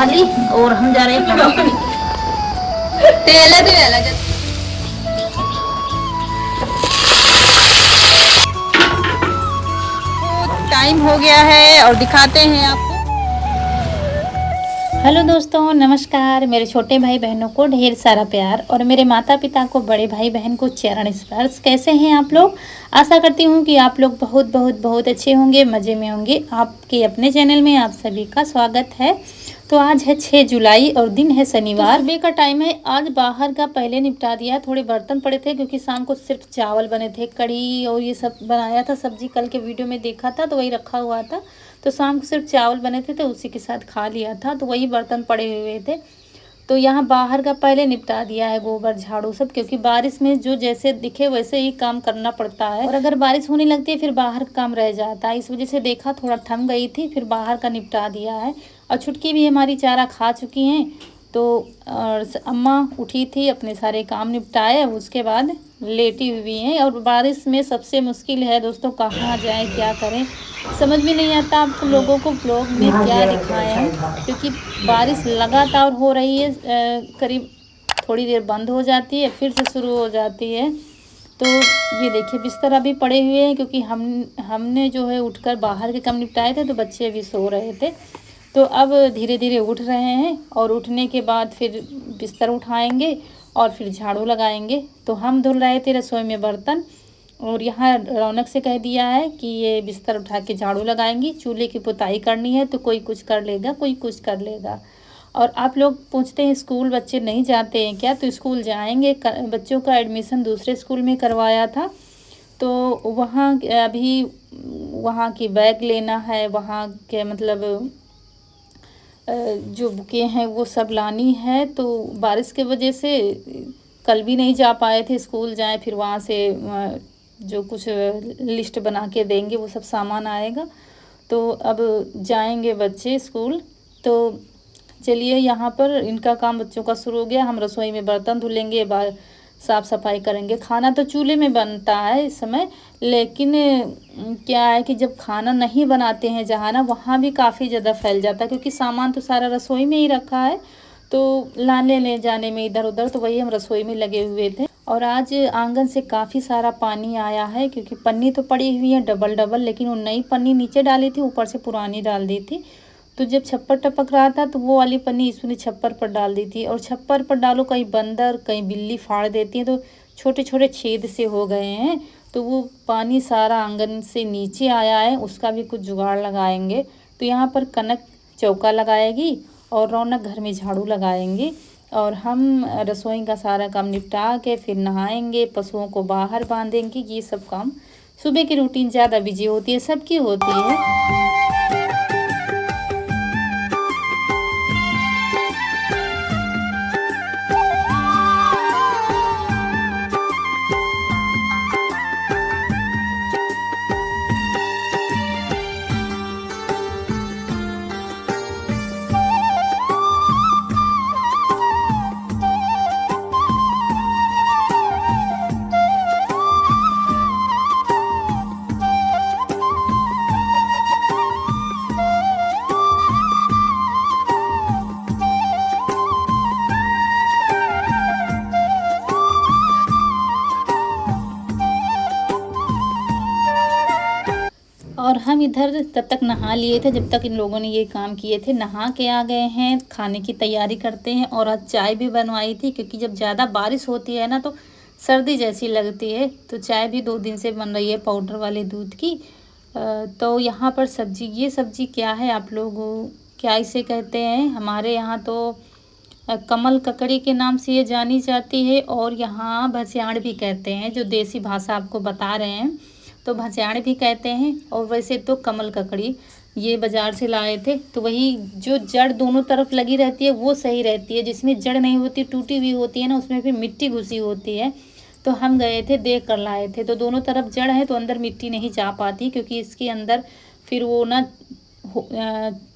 खा ली और हम जा रहे हैं तेल है तो ले ला। टाइम हो गया है और दिखाते हैं आपको। हेलो दोस्तों, नमस्कार। मेरे छोटे भाई बहनों को ढेर सारा प्यार और मेरे माता पिता को, बड़े भाई बहन को चरण स्पर्श। कैसे हैं आप लोग? आशा करती हूँ कि आप लोग बहुत बहुत बहुत अच्छे होंगे, मज़े में होंगे। आपके अपने चैनल में आप सभी का स्वागत है। तो आज है 6 जुलाई और दिन है शनिवार। सुबह का टाइम है। आज बाहर का पहले निपटा दिया। थोड़े बर्तन पड़े थे क्योंकि शाम को सिर्फ चावल बने थे, कढ़ी और ये सब बनाया था। सब्जी कल के वीडियो में देखा था तो वही रखा हुआ था। तो शाम को सिर्फ चावल बने थे तो उसी के साथ खा लिया था। तो वही बर्तन पड़े हुए थे। तो यहाँ बाहर का पहले निपटा दिया है, गोबर झाड़ू सब, क्योंकि बारिश में जो जैसे दिखे वैसे ही काम करना पड़ता है। और अगर बारिश होने लगती है फिर बाहर का काम रह जाता है। इस वजह से देखा थोड़ा थम गई थी, फिर बाहर का निपटा दिया है। और छुटकी भी हमारी चारा खा चुकी हैं। तो और अम्मा उठी थी, अपने सारे काम निपटाए, उसके बाद लेटी हुई हैं। और बारिश में सबसे मुश्किल है दोस्तों, कहाँ जाएं, क्या करें, समझ में नहीं आता आप लोगों को ब्लॉग में क्या दिखाएं हम, क्योंकि बारिश लगातार हो रही है। करीब थोड़ी देर बंद हो जाती है, फिर से शुरू हो जाती है। तो ये देखिए बिस्तर अभी पड़े हुए हैं, क्योंकि हमने जो है उठकर बाहर के काम निपटाए थे, तो बच्चे अभी सो रहे थे। तो अब धीरे धीरे उठ रहे हैं और उठने के बाद फिर बिस्तर उठाएंगे और फिर झाड़ू लगाएंगे। तो हम धुल रहे थे रसोई में बर्तन, और यहाँ रौनक से कह दिया है कि ये बिस्तर उठा के झाड़ू लगाएंगी। चूल्हे की पुताई करनी है, तो कोई कुछ कर लेगा, कोई कुछ कर लेगा। और आप लोग पूछते हैं स्कूल बच्चे नहीं जाते हैं क्या? तो स्कूल जाएंगे। बच्चों का एडमिशन दूसरे स्कूल में करवाया था, तो वहाँ अभी वहाँ की बैग लेना है, वहाँ के मतलब जो बुकें हैं वो सब लानी है। तो बारिश के वजह से कल भी नहीं जा पाए थे स्कूल। जाएं फिर वहाँ से जो कुछ लिस्ट बना के देंगे वो सब सामान आएगा। तो अब जाएंगे बच्चे स्कूल। तो चलिए, यहाँ पर इनका काम बच्चों का शुरू हो गया। हम रसोई में बर्तन धुलेंगे, साफ़ सफाई करेंगे। खाना तो चूल्हे में बनता है इस समय, लेकिन क्या है कि जब खाना नहीं बनाते हैं जहाँ ना, वहाँ भी काफ़ी ज़्यादा फैल जाता है, क्योंकि सामान तो सारा रसोई में ही रखा है। तो लाने ले जाने में इधर उधर, तो वही हम रसोई में लगे हुए थे। और आज आंगन से काफ़ी सारा पानी आया है, क्योंकि पन्नी तो पड़ी हुई है डबल डबल, लेकिन वो नई पन्नी नीचे डाली थी, ऊपर से पुरानी डाल दी थी। तो जब छप्पर टपक रहा था तो वो वाली पन्नी इसने छप्पर पर डाल दी थी। और छप्पर पर डालो, कहीं बंदर कहीं बिल्ली फाड़ देती है, तो छोटे छोटे छेद से हो गए हैं। तो वो पानी सारा आंगन से नीचे आया है, उसका भी कुछ जुगाड़ लगाएंगे। तो यहाँ पर कनक चौका लगाएगी और रौनक घर में झाड़ू लगाएंगे। और हम रसोई का सारा काम निपटा के फिर नहाएंगे, पशुओं को बाहर बांधेंगे। ये सब काम सुबह की रूटीन ज़्यादा बिजी होती है, सबकी होती है। और हम इधर तब तक नहा लिए थे जब तक इन लोगों ने ये काम किए थे। नहा के आ गए हैं, खाने की तैयारी करते हैं। और आज चाय भी बनवाई थी, क्योंकि जब ज़्यादा बारिश होती है ना तो सर्दी जैसी लगती है। तो चाय भी 2 दिन से बन रही है पाउडर वाले दूध की। तो यहाँ पर सब्जी, ये सब्जी क्या है आप लोग क्या इसे कहते हैं? हमारे यहाँ तो कमल ककड़ी के नाम से ये जानी जाती है, और यहाँ भसियाड़ भी कहते हैं, जो देसी भाषा आपको बता रहे हैं। तो भसियाड़ भी कहते हैं। और वैसे तो कमल ककड़ी ये बाज़ार से लाए थे। तो वही जो जड़ दोनों तरफ लगी रहती है वो सही रहती है, जिसमें जड़ नहीं होती, टूटी हुई होती है ना, उसमें फिर मिट्टी घुसी होती है। तो हम गए थे, देख कर लाए थे। तो दोनों तरफ जड़ है तो अंदर मिट्टी नहीं जा पाती, क्योंकि इसके अंदर फिर वो ना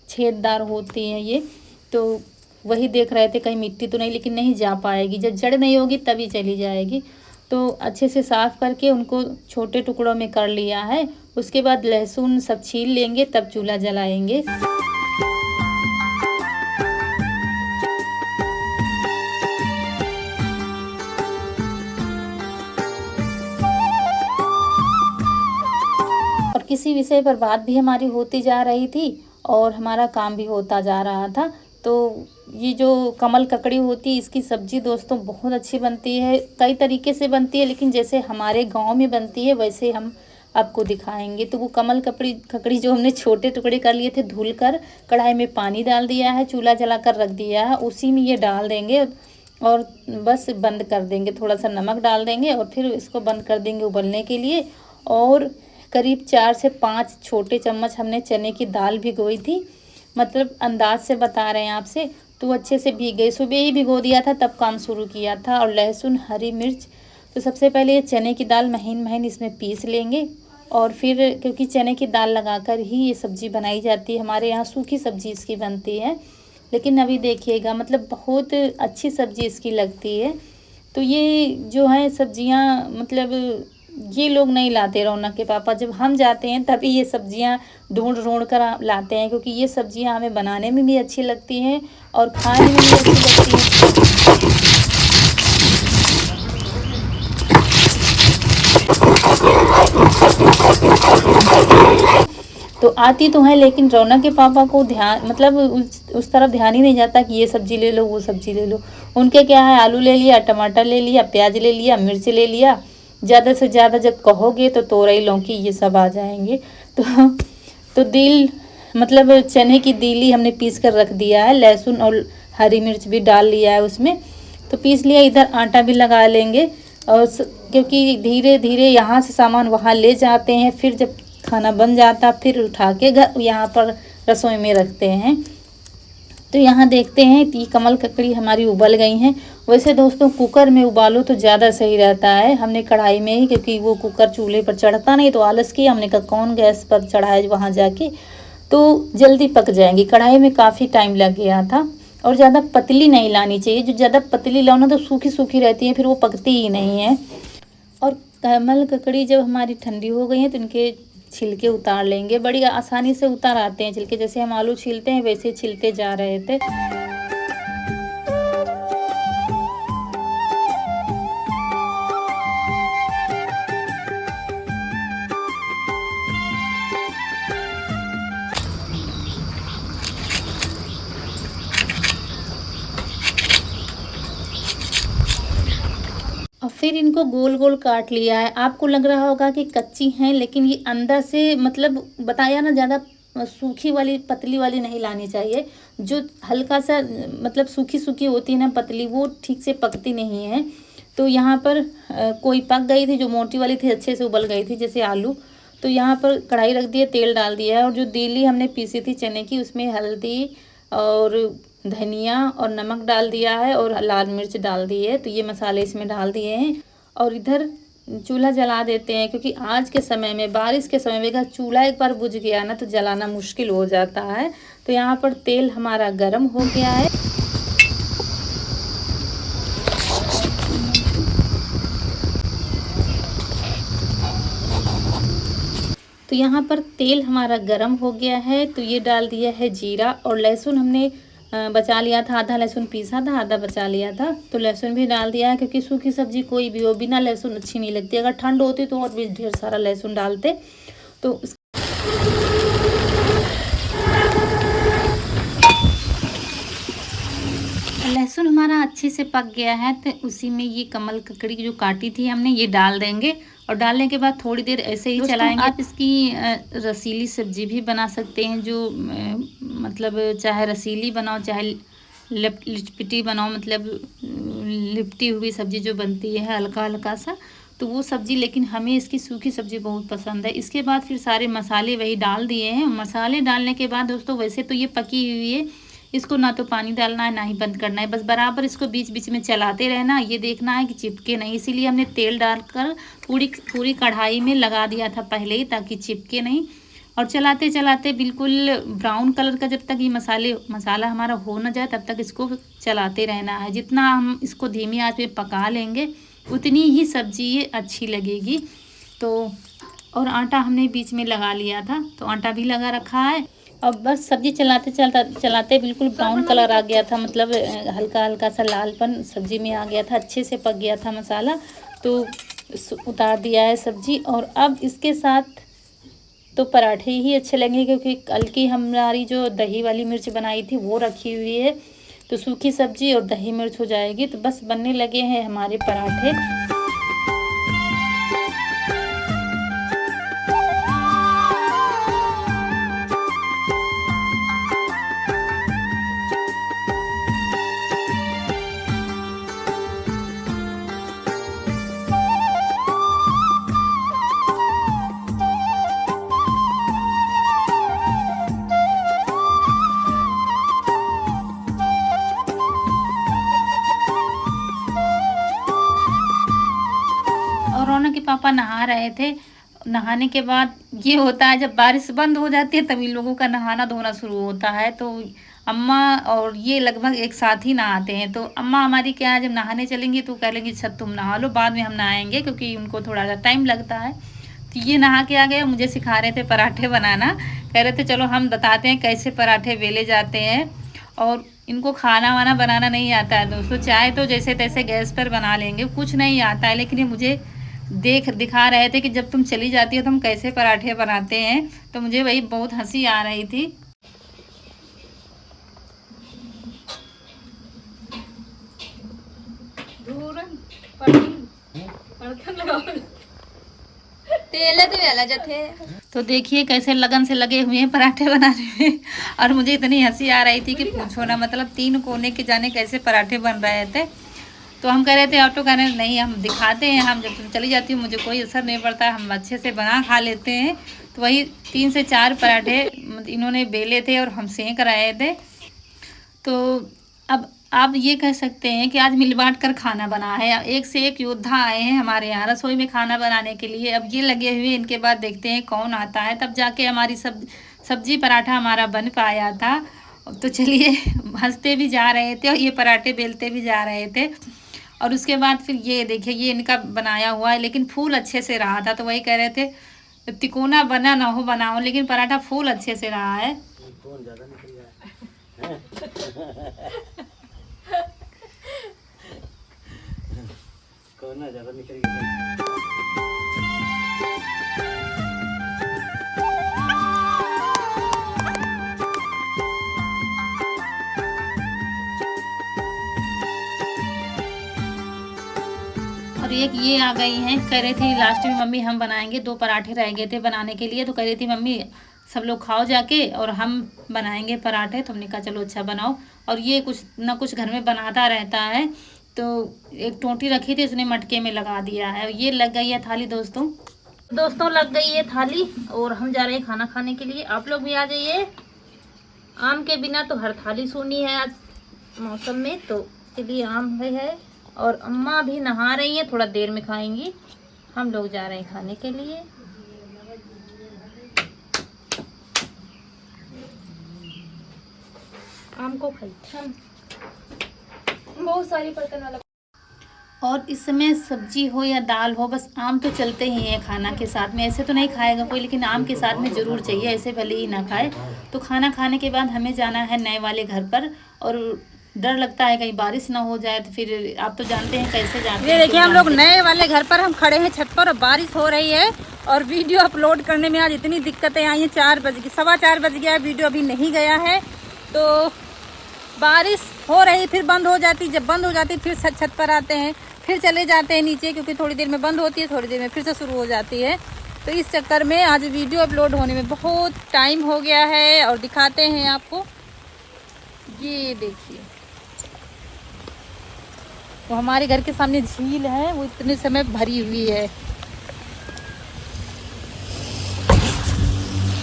छेददार होती हैं ये। तो वही देख रहे थे कहीं मिट्टी तो नहीं, लेकिन नहीं जा पाएगी, जब जड़ नहीं होगी तभी चली जाएगी। तो अच्छे से साफ़ करके उनको छोटे टुकड़ों में कर लिया है। उसके बाद लहसुन सब छील लेंगे, तब चूल्हा जलाएंगे। किसी विषय पर बात भी हमारी होती जा रही थी और हमारा काम भी होता जा रहा था। तो ये जो कमल ककड़ी होती है, इसकी सब्ज़ी दोस्तों बहुत अच्छी बनती है। कई तरीके से बनती है, लेकिन जैसे हमारे गांव में बनती है वैसे हम आपको दिखाएंगे। तो वो कमल ककड़ी ककड़ी जो हमने छोटे टुकड़े कर लिए थे, धुल कर कढ़ाई में पानी डाल दिया है, चूल्हा जला कर रख दिया है, उसी में ये डाल देंगे और बस बंद कर देंगे। थोड़ा सा नमक डाल देंगे और फिर इसको बंद कर देंगे उबलने के लिए। और करीब 4 से 5 छोटे चम्मच हमने चने की दाल भिगोई थी, मतलब अंदाज से बता रहे हैं आपसे। तो अच्छे से भीग गई, सुबह ही भिगो दिया था तब काम शुरू किया था। और लहसुन, हरी मिर्च, तो सबसे पहले ये चने की दाल महीन महीन इसमें पीस लेंगे। और फिर क्योंकि चने की दाल लगाकर ही ये सब्ज़ी बनाई जाती है, हमारे यहाँ सूखी सब्ज़ी इसकी बनती है, लेकिन अभी देखिएगा मतलब बहुत अच्छी सब्ज़ी इसकी लगती है। तो ये जो है सब्ज़ियाँ, मतलब ये लोग नहीं लाते रौनक के पापा, जब हम जाते हैं तभी ये सब्ज़ियाँ ढूंढ ढूंढ कर लाते हैं, क्योंकि ये सब्ज़ियाँ हमें बनाने में भी अच्छी लगती हैं और खाने में भी अच्छी लगती हैं। तो आती तो है, लेकिन रौनक के पापा को ध्यान, मतलब उस तरफ ध्यान ही नहीं जाता कि ये सब्ज़ी ले लो वो सब्ज़ी ले लो। उनके क्या है, आलू ले लिया, टमाटर ले लिया, प्याज ले लिया, मिर्च ले लिया। ज़्यादा से ज़्यादा जब कहोगे तो तोरई, लौकी ये सब आ जाएंगे। तो दिल, मतलब चने की दिली हमने पीस कर रख दिया है, लहसुन और हरी मिर्च भी डाल लिया है उसमें, तो पीस लिया। इधर आटा भी लगा लेंगे, और क्योंकि धीरे धीरे यहाँ से सामान वहाँ ले जाते हैं, फिर जब खाना बन जाता फिर उठा के घर यहाँ पर रसोई में रखते हैं। तो यहाँ देखते हैं कि कमल ककड़ी हमारी उबल गई हैं। वैसे दोस्तों कुकर में उबालो तो ज़्यादा सही रहता है, हमने कढ़ाई में ही, क्योंकि वो कुकर चूल्हे पर चढ़ता नहीं, तो आलस किया, हमने कहा कौन गैस पर चढ़ाए वहाँ जाके, तो जल्दी पक जाएंगी। कढ़ाई में काफ़ी टाइम लग गया था। और ज़्यादा पतली नहीं लानी चाहिए, जो ज़्यादा पतली लाओ ना तो सूखी सूखी रहती है, फिर वो पकती ही नहीं है। और कमल ककड़ी जब हमारी ठंडी हो गई है तो इनके छिलके उतार लेंगे। बड़ी आसानी से उतार आते हैं छिलके, जैसे हम आलू छीलते हैं वैसे छिलते जा रहे थे। और फिर इनको गोल गोल काट लिया है। आपको लग रहा होगा कि कच्ची हैं, लेकिन ये अंदर से, मतलब बताया ना, ज़्यादा सूखी वाली पतली वाली नहीं लानी चाहिए। जो हल्का सा मतलब सूखी सूखी होती है ना पतली, वो ठीक से पकती नहीं है। तो यहाँ पर कोई पक गई थी, जो मोटी वाली थी अच्छे से उबल गई थी जैसे आलू। तो यहाँ पर कढ़ाई रख दिया, तेल डाल दिया है, और जो दिली हमने पीसी थी चने की, उसमें हल्दी और धनिया और नमक डाल दिया है और लाल मिर्च डाल दी है। तो ये मसाले इसमें डाल दिए हैं। और इधर चूल्हा जला देते हैं, क्योंकि आज के समय में, बारिश के समय में अगर चूल्हा एक बार बुझ गया ना तो जलाना मुश्किल हो जाता है। तो यहाँ पर तेल हमारा गर्म हो गया है। तो यहाँ पर तेल हमारा गर्म हो गया है। तो ये डाल दिया है जीरा, और लहसुन हमने बचा लिया था, आधा लहसुन पीसा था, आधा बचा लिया था, तो लहसुन भी डाल दिया है। क्योंकि सूखी सब्जी कोई भी हो, बिना लहसुन अच्छी नहीं लगती। अगर ठंड होती तो और भी ढेर सारा लहसुन डालते। तो लहसुन हमारा अच्छे से पक गया है। तो उसी में ये कमल ककड़ी जो काटी थी हमने, ये डाल देंगे। और डालने के बाद थोड़ी देर ऐसे ही चलाएंगे। आप इसकी रसीली सब्जी भी बना सकते हैं, जो मतलब चाहे रसीली बनाओ चाहे लिपटी बनाओ, मतलब लिपटी हुई सब्जी जो बनती है हल्का हल्का सा, तो वो सब्जी। लेकिन हमें इसकी सूखी सब्जी बहुत पसंद है। इसके बाद फिर सारे मसाले वही डाल दिए हैं। मसाले डालने के बाद दोस्तों, वैसे तो ये पकी हुई है, इसको ना तो पानी डालना है ना ही बंद करना है, बस बराबर इसको बीच बीच में चलाते रहना। ये देखना है कि चिपके नहीं, इसीलिए हमने तेल डालकर पूरी कढ़ाई में लगा दिया था पहले ही, ताकि चिपके नहीं। और चलाते चलाते बिल्कुल ब्राउन कलर का जब तक ये मसाला हमारा हो न जाए तब तक इसको चलाते रहना है। जितना हम इसको धीमी आंच पे पका लेंगे उतनी ही सब्जी ये अच्छी लगेगी। तो और आटा हमने बीच में लगा लिया था, तो आटा भी लगा रखा है। अब बस सब्जी चलाते बिल्कुल ब्राउन कलर आ गया था, मतलब हल्का हल्का सा लालपन सब्जी में आ गया था, अच्छे से पक गया था मसाला। तो उतार दिया है सब्जी। और अब इसके साथ तो पराठे ही अच्छे लगेंगे, क्योंकि कल की हमारी जो दही वाली मिर्च बनाई थी वो रखी हुई है, तो सूखी सब्जी और दही मिर्च हो जाएगी। तो बस बनने लगे हैं हमारे पराठे। और रौनक के पापा नहा रहे थे। नहाने के बाद ये होता है, जब बारिश बंद हो जाती है तभी लोगों का नहाना धोना शुरू होता है। तो अम्मा और ये लगभग एक साथ ही नहाते हैं। तो अम्मा हमारी क्या है, जब नहाने चलेंगी तो कह लेंगी अच्छा तुम नहा लो, बाद में हम नहाएंगे, क्योंकि उनको थोड़ा सा टाइम लगता है। तो ये नहा के आ गए, मुझे सिखा रहे थे पराठे बनाना। कह रहे थे चलो हम बताते हैं कैसे पराठे बेले जाते हैं। और इनको खाना वाना बनाना नहीं आता है दोस्तों, चाहे तो जैसे तैसे गैस पर बना लेंगे, कुछ नहीं आता है। लेकिन ये मुझे दिखा रहे थे कि जब तुम चली जाती हो तो हम कैसे पराठे बनाते हैं। तो मुझे वही बहुत हंसी आ रही थी। तो देखिए कैसे लगन से लगे हुए हैं पराठे बनाने में। और मुझे इतनी हंसी आ रही थी कि पूछो ना, मतलब 3 कोने के जाने कैसे पराठे बन रहे थे। तो हम कह रहे थे, ऑटो कह रहे नहीं हम दिखाते हैं, हम जब तुम चली जाती हो मुझे कोई असर नहीं पड़ता, हम अच्छे से बना खा लेते हैं। तो वही 3 से 4 पराठे इन्होंने बेले थे और हम सेंक रहे थे। तो अब आप ये कह सकते हैं कि आज मिल बांट कर खाना बना है। एक से एक योद्धा आए हैं हमारे यहाँ रसोई में खाना बनाने के लिए। अब ये लगे हुए, इनके बाद देखते हैं कौन आता है, तब जाके हमारी सब्जी पराठा हमारा बन पाया था। तो चलिए, हंसते भी जा रहे थे और ये पराठे बेलते भी जा रहे थे। और उसके बाद फिर ये देखिए, ये इनका बनाया हुआ है, लेकिन फूल अच्छे से रहा था। तो वही कह रहे थे तिकोना बना ना हो बनाओ, लेकिन पराठा फूल अच्छे से रहा है। कोना ज़्यादा निकल गया। और एक ये आ गई हैं, कह रही थी लास्ट में मम्मी हम बनाएंगे, 2 पराठे रह गए थे बनाने के लिए। तो कह रही थी मम्मी सब लोग खाओ जाके और हम बनाएंगे पराठे। तो हमने कहा चलो अच्छा बनाओ। और ये कुछ ना कुछ घर में बनाता रहता है। तो एक टोंटी रखी थी, उसने मटके में लगा दिया है। ये लग गई है थाली दोस्तों लग गई है थाली। और हम जा रहे हैं खाना खाने के लिए, आप लोग भी आ जाइए। आम के बिना तो हर थाली सूनी है आज मौसम में, तो इसलिए आम है। और अम्मा भी नहा रही हैं, थोड़ा देर में खाएंगी। हम लोग जा रहे हैं खाने के लिए। आम को खाई बहुत सारी बर्तन वाला। और इस समय सब्जी हो या दाल हो, बस आम तो चलते ही हैं खाना के साथ में। ऐसे तो नहीं खाएगा कोई, लेकिन आम के साथ में ज़रूर चाहिए, ऐसे भले ही ना खाए। तो खाना खाने के बाद हमें जाना है नए वाले घर पर। और डर लगता है कहीं बारिश ना हो जाए, तो फिर आप तो जानते हैं कैसे जाते हैं। ये देखिए हम लोग नए वाले घर पर हम खड़े हैं छत पर, और बारिश हो रही है। और वीडियो अपलोड करने में आज इतनी दिक्कतें आई हैं। 4 बज गया, वीडियो अभी नहीं गया है। तो बारिश हो रही, फिर बंद हो जाती, जब बंद हो जाती फिर छत पर आते हैं, फिर चले जाते हैं नीचे, क्योंकि थोड़ी देर में बंद होती है, थोड़ी देर में फिर से शुरू हो जाती है। तो इस चक्कर में आज वीडियो अपलोड होने में बहुत टाइम हो गया है। और दिखाते हैं आपको, ये देखिए वो हमारे घर के सामने झील है, वो इतने समय भरी हुई है।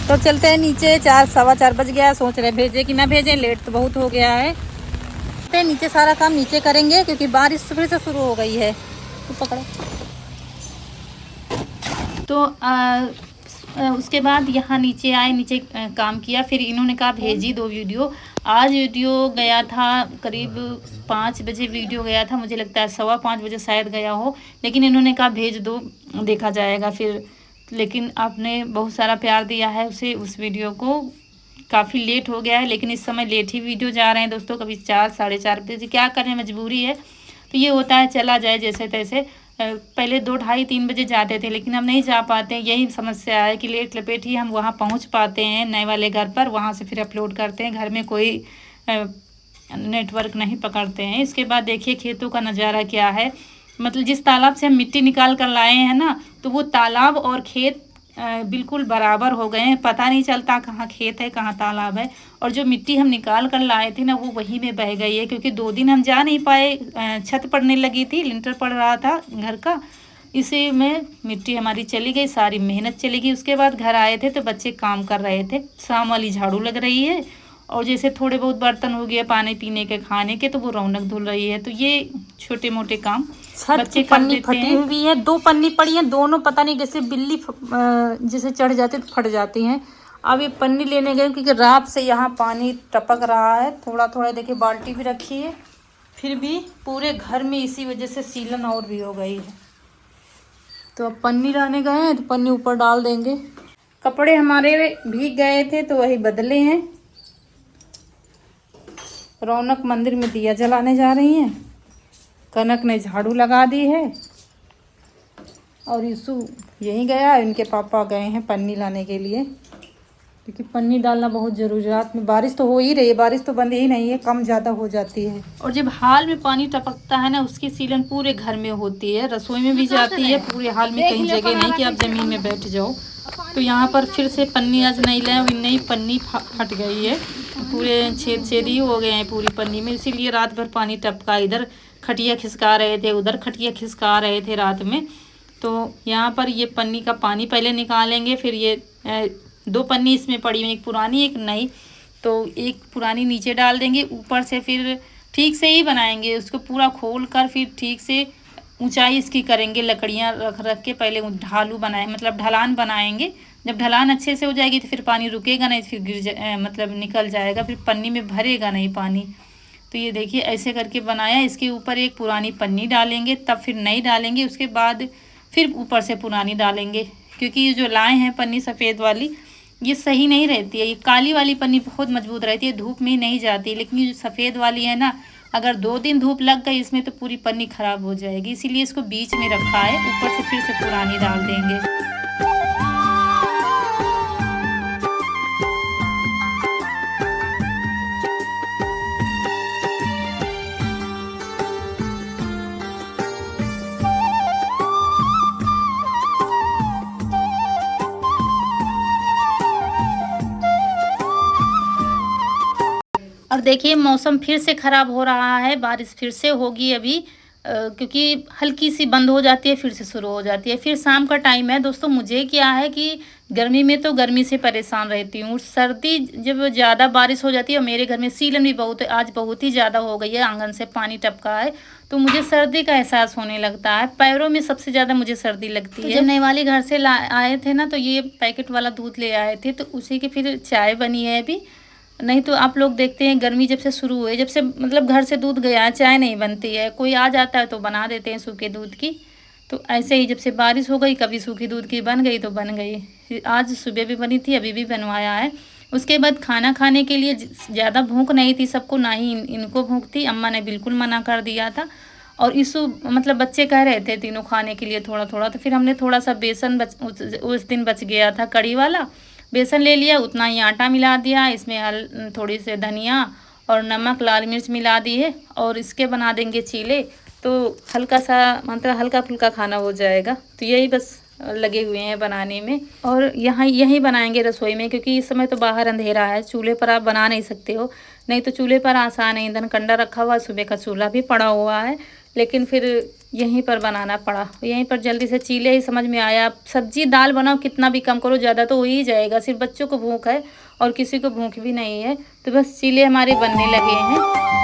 तो चलते हैं नीचे, 4 बज गया। सोच रहे भेजे कि ना भेजें, लेट तो बहुत हो गया है। नीचे सारा काम नीचे करेंगे, क्योंकि बारिश फिर से शुरू हो गई है। तो पकड़ो। तो उसके बाद यहाँ नीचे आए, नीचे काम किया। फिर इन्होंने कहा भेजी 2 वीडियो। आज वीडियो गया था करीब 5 बजे वीडियो गया था, मुझे लगता है 5:15 बजे शायद गया हो। लेकिन इन्होंने कहा भेज दो, देखा जाएगा फिर। लेकिन आपने बहुत सारा प्यार दिया है उसे, उस वीडियो को। काफ़ी लेट हो गया है, लेकिन इस समय लेट ही वीडियो जा रहे हैं दोस्तों, कभी 4 साढ़े 4 बजे। क्या करें, मजबूरी है। तो ये होता है, चला जाए जैसे तैसे। पहले 2 ढाई 3 बजे जाते थे, लेकिन अब नहीं जा पाते हैं। यही समस्या है कि लेट लपेट ही हम वहाँ पहुँच पाते हैं नए वाले घर पर, वहाँ से फिर अपलोड करते हैं। घर में कोई नेटवर्क नहीं पकड़ते हैं। इसके बाद देखिए खेतों का नज़ारा क्या है। मतलब जिस तालाब से हम मिट्टी निकाल कर लाए हैं ना, तो वो तालाब और खेत बिल्कुल बराबर हो गए हैं। पता नहीं चलता कहाँ खेत है कहाँ तालाब है। और जो मिट्टी हम निकाल कर लाए थे ना, वो वहीं में बह गई है, क्योंकि 2 दिन हम जा नहीं पाए। छत पड़ने लगी थी, लिंटर पड़ रहा था घर का, इसी में मिट्टी हमारी चली गई, सारी मेहनत चली गई। उसके बाद घर आए थे तो बच्चे काम कर रहे थे, शाम वाली झाड़ू लग रही है, और जैसे थोड़े बहुत बर्तन हो गया पानी पीने के खाने के, तो वो रौनक धुल रही है। तो ये छोटे मोटे काम बच्चे पन्नी फटी हुई है, 2 पन्नी पड़ी हैं, दोनों पता नहीं कैसे बिल्ली जैसे चढ़ जाते तो फट जाती हैं। अब ये पन्नी लेने गए क्योंकि रात से यहाँ पानी टपक रहा है थोड़ा थोड़ा। देखिए बाल्टी भी रखी है, फिर भी पूरे घर में इसी वजह से सीलन और भी हो गई है। तो अब पन्नी लाने गए हैं तो पन्नी ऊपर डाल देंगे। कपड़े हमारे भीग गए थे तो वही बदले हैं। रौनक मंदिर में दिया जलाने जा रही हैं, कनक ने झाड़ू लगा दी है, और यीशु यहीं गया। इनके पापा गए हैं पन्नी लाने के लिए, क्योंकि पन्नी डालना बहुत ज़रूरी है। रात में बारिश तो हो ही रही है, बारिश तो बंद ही नहीं है, कम ज़्यादा हो जाती है। और जब हाल में पानी टपकता है ना, उसकी सीलन पूरे घर में होती है, रसोई में भी जाती है, पूरे हाल में कहीं जगह नहीं कि आप ज़मीन में बैठ जाओ। तो यहाँ पर फिर से पन्नी आज नहीं लाए, नई पन्नी फट गई है, पूरे छेद ही हो गए हैं पूरी पन्नी में, इसीलिए रात भर पानी टपका। इधर खटिया खिसका रहे थे, उधर खटिया खिसका रहे थे रात में। तो यहाँ पर ये पन्नी का पानी पहले निकालेंगे, फिर ये 2 पन्नी इसमें पड़ी हुई, एक पुरानी एक नई, तो एक पुरानी नीचे डाल देंगे। ऊपर से फिर ठीक से ही बनाएंगे उसको, पूरा खोल कर फिर ठीक से ऊंचाई इसकी करेंगे, लकड़ियाँ रख के पहले ढालू बनाए, मतलब ढलान बनाएंगे। जब ढलान अच्छे से हो जाएगी तो फिर पानी रुकेगा नहीं, फिर मतलब निकल जाएगा, फिर पन्नी में भरेगा नहीं पानी। तो ये देखिए ऐसे करके बनाया। इसके ऊपर एक पुरानी पन्नी डालेंगे, तब फिर नई डालेंगे, उसके बाद फिर ऊपर से पुरानी डालेंगे। क्योंकि ये जो लाए हैं पन्नी सफ़ेद वाली, ये सही नहीं रहती है। ये काली वाली पन्नी बहुत मजबूत रहती है, धूप में नहीं जाती, लेकिन ये जो सफ़ेद वाली है ना, अगर 2 दिन धूप लग गई इसमें तो पूरी पन्नी ख़राब हो जाएगी। इसीलिए इसको बीच में रखा है, ऊपर से फिर से पुरानी डाल देंगे। और देखिए मौसम फिर से ख़राब हो रहा है, बारिश फिर से होगी अभी, क्योंकि हल्की सी बंद हो जाती है, फिर से शुरू हो जाती है। फिर शाम का टाइम है दोस्तों। मुझे क्या है कि गर्मी में तो गर्मी से परेशान रहती हूँ, सर्दी जब ज़्यादा बारिश हो जाती है, और मेरे घर में सीलन भी बहुत है, आज बहुत ही ज़्यादा हो गई है, आंगन से पानी टपका है, तो मुझे सर्दी का एहसास होने लगता है। पैरों में सबसे ज़्यादा मुझे सर्दी लगती है। जब नई वाली घर से आए थे ना, तो ये पैकेट वाला दूध ले आए थे, तो उसी की फिर चाय बनी है अभी। नहीं तो आप लोग देखते हैं गर्मी जब से शुरू हुई, जब से मतलब घर से दूध गया, चाय नहीं बनती है। कोई आ जाता है तो बना देते हैं सूखे दूध की। तो ऐसे ही जब से बारिश हो गई, कभी सूखी दूध की बन गई तो बन गई। आज सुबह भी बनी थी, अभी भी बनवाया है। उसके बाद खाना खाने के लिए ज़्यादा भूख नहीं थी सबको, ना ही इनको भूख थी। अम्मा ने बिल्कुल मना कर दिया था, और मतलब बच्चे कह रहे थे तीनों खाने के लिए थोड़ा थोड़ा, तो फिर हमने थोड़ा सा बेसन उस दिन बच गया था कड़ी वाला, बेसन ले लिया, उतना ही आटा मिला दिया, इसमें थोड़ी से धनिया और नमक लाल मिर्च मिला दी है, और इसके बना देंगे चीले। तो हल्का सा मतलब हल्का फुल्का खाना हो जाएगा। तो यही बस लगे हुए हैं बनाने में, और यहीं बनाएंगे रसोई में, क्योंकि इस समय तो बाहर अंधेरा है। चूल्हे पर आप बना नहीं सकते हो, नहीं तो चूल्हे पर आसान है, ईंधन कंडा रखा हुआ है, सुबह का चूल्हा भी पड़ा हुआ है, लेकिन फिर यहीं पर बनाना पड़ा। यहीं पर जल्दी से चीले ही समझ में आया। सब्जी दाल बनाओ, कितना भी कम करो, ज़्यादा तो हो ही जाएगा। सिर्फ बच्चों को भूख है और किसी को भूख भी नहीं है, तो बस चीले हमारे बनने लगे हैं।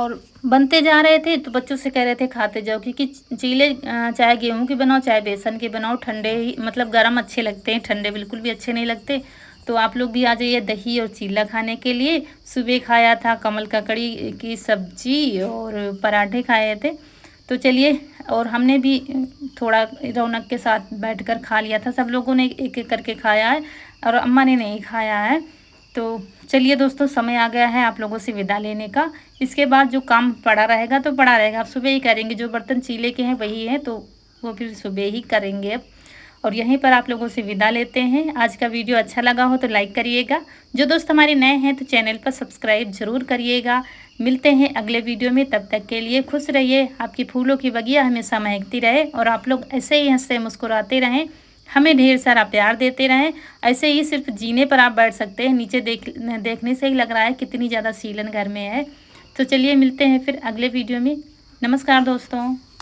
और बनते जा रहे थे तो बच्चों से कह रहे थे खाते जाओ, क्योंकि चीले चाहे गेहूं के बनाओ चाहे बेसन के बनाओ, ठंडे ही मतलब गरम अच्छे लगते हैं, ठंडे बिल्कुल भी अच्छे नहीं लगते। तो आप लोग भी आ जाइए दही और चीला खाने के लिए। सुबह खाया था कमल ककड़ी की सब्जी और पराठे खाए थे। तो चलिए, और हमने भी थोड़ा रौनक के साथ बैठकर खा लिया था, सब लोगों ने एक एक करके खाया है और अम्मा ने नहीं खाया है। तो चलिए दोस्तों, समय आ गया है आप लोगों से विदा लेने का। इसके बाद जो काम पड़ा रहेगा तो पड़ा रहेगा, आप सुबह ही करेंगे। जो बर्तन चीले के हैं वही हैं, तो वो फिर सुबह ही करेंगे अब। और यहीं पर आप लोगों से विदा लेते हैं। आज का वीडियो अच्छा लगा हो तो लाइक करिएगा। जो दोस्त हमारे नए हैं तो चैनल पर सब्सक्राइब ज़रूर करिएगा। मिलते हैं अगले वीडियो में, तब तक के लिए खुश रहिए। आपकी फूलों की बगिया हमेशा महकती रहे और आप लोग ऐसे ही हंसते मुस्कुराते रहें, हमें ढेर सारा प्यार देते रहें। ऐसे ही सिर्फ जीने पर आप बैठ सकते हैं, नीचे देखने से ही लग रहा है कितनी ज़्यादा सीलन घर में है। तो चलिए मिलते हैं फिर अगले वीडियो में। नमस्कार दोस्तों।